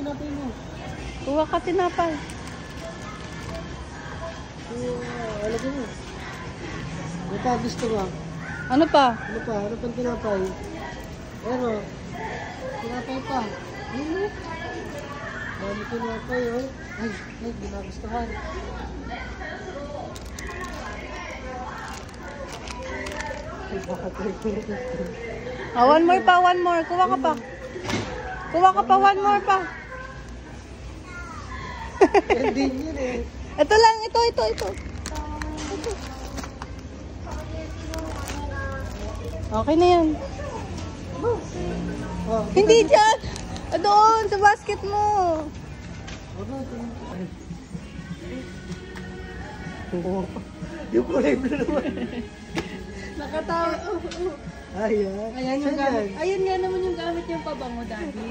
tinapay mo. Kuha ka tinapay. Alagay mo. Ano pa gusto ba? Ano pa? Ano pa? Ano pang tinapay? Ano? Tinapay pa. Ano? Dami tinapay, oh. Ay, di nagustuhan. One more pa, one more. Kuha ka pa. Kuha ka pa, one more pa. Yan din yun eh. Ito lang, ito. Okay na yan. Oh, Hindi dyan. Doon, sa basket mo. Yung kulay blue naman. Nakatawa. Ayan. Ayan yung gamit. Ayun nga naman yung gamit yung pabango, Daddy.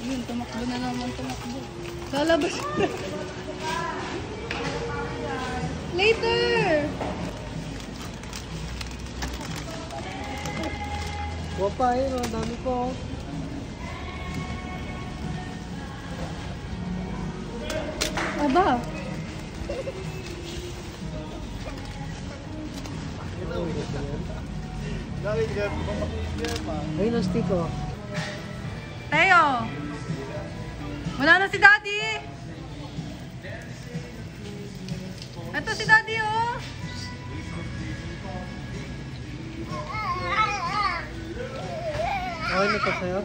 Ayun, tumakbo na naman, tumakbo. Lalabas na. Later! Wapa eh, no? Dami po. Aba. Ay, nastik oh. Teo! Wala na si Daddy! Ito si Daddy, oh! Okay na to sa'yo?